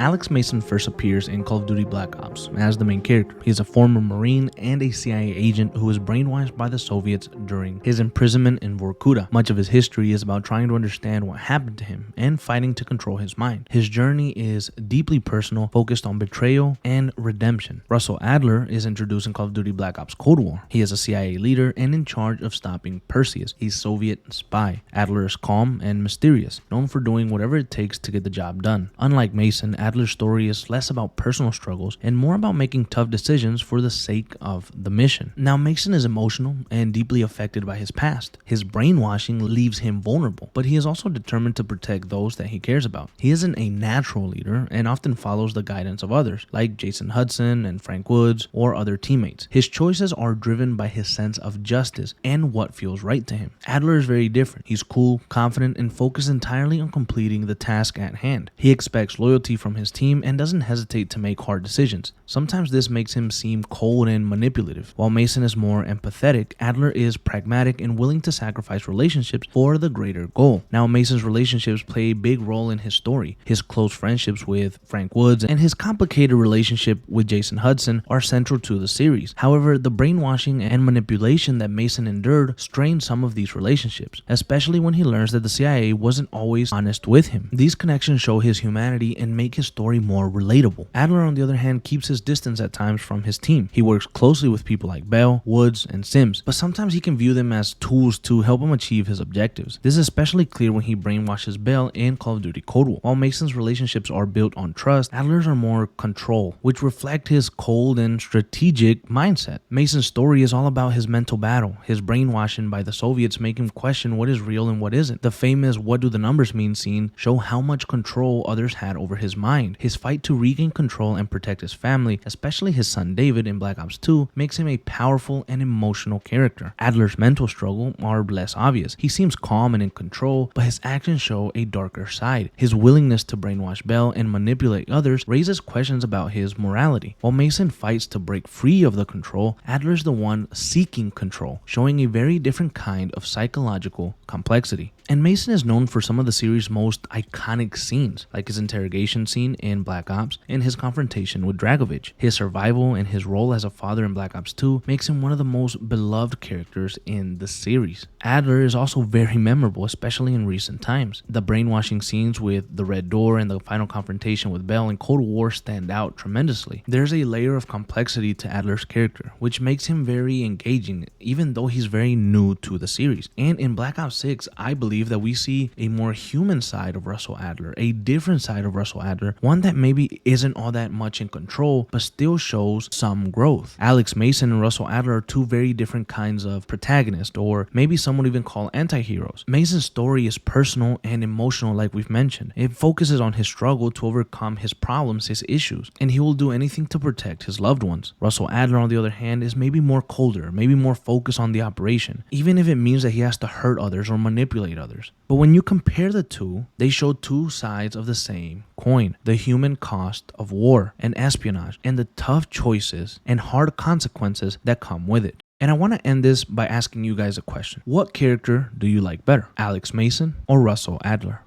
Alex Mason first appears in Call of Duty Black Ops as the main character. He is a former Marine and a CIA agent who was brainwashed by the Soviets during his imprisonment in Vorkuta. Much of his history is about trying to understand what happened to him and fighting to control his mind. His journey is deeply personal, focused on betrayal and redemption. Russell Adler is introduced in Call of Duty Black Ops Cold War. He is a CIA leader and in charge of stopping Perseus, a Soviet spy. Adler is calm and mysterious, known for doing whatever it takes to get the job done. Unlike Mason, Adler's story is less about personal struggles and more about making tough decisions for the sake of the mission. Now, Mason is emotional and deeply affected by his past. His brainwashing leaves him vulnerable, but he is also determined to protect those that he cares about. He isn't a natural leader and often follows the guidance of others, like Jason Hudson and Frank Woods or other teammates. His choices are driven by his sense of justice and what feels right to him. Adler is very different. He's cool, confident, and focused entirely on completing the task at hand. He expects loyalty from his team and doesn't hesitate to make hard decisions. Sometimes this makes him seem cold and manipulative. While Mason is more empathetic, Adler is pragmatic and willing to sacrifice relationships for the greater goal. Now, Mason's relationships play a big role in his story. His close friendships with Frank Woods and his complicated relationship with Jason Hudson are central to the series. However, the brainwashing and manipulation that Mason endured strained some of these relationships, especially when he learns that the CIA wasn't always honest with him. These connections show his humanity and make his story more relatable. Adler, on the other hand, keeps his distance at times from his team. He works closely with people like Bell, Woods, and Sims, but sometimes he can view them as tools to help him achieve his objectives. This is especially clear when he brainwashes Bell in Call of Duty Cold War. While Mason's relationships are built on trust, Adler's are more control, which reflect his cold and strategic mindset. Mason's story is all about his mental battle. His brainwashing by the Soviets make him question what is real and what isn't. The famous "what do the numbers mean" scene show how much control others had over his mind. His fight to regain control and protect his family, especially his son David in Black Ops 2, makes him a powerful and emotional character. Adler's mental struggle are less obvious. He seems calm and in control, but his actions show a darker side. His willingness to brainwash Bell and manipulate others raises questions about his morality. While Mason fights to break free of the control, Adler's the one seeking control, showing a very different kind of psychological complexity. And Mason is known for some of the series' most iconic scenes, like his interrogation scene in Black Ops and his confrontation with Dragovich. His survival and his role as a father in Black Ops 2 makes him one of the most beloved characters in the series. Adler is also very memorable, especially in recent times. The brainwashing scenes with the Red Door and the final confrontation with Bell in Cold War stand out tremendously. There's a layer of complexity to Adler's character, which makes him very engaging, even though he's very new to the series. And in Black Ops 6, I believe that we see a more human side of Russell Adler, a different side of Russell Adler, one that maybe isn't all that much in control, but still shows some growth. Alex Mason and Russell Adler are two very different kinds of protagonists, or maybe some would even call anti-heroes. Mason's story is personal and emotional, like we've mentioned. It focuses on his struggle to overcome his problems, his issues, and he will do anything to protect his loved ones. Russell Adler, on the other hand, is maybe more colder, maybe more focused on the operation, even if it means that he has to hurt others or manipulate others. But when you compare the two, they show two sides of the same coin: the human cost of war and espionage, and the tough choices and hard consequences that come with it. And I want to end this by asking you guys a question. What character do you like better, Alex Mason or Russell Adler?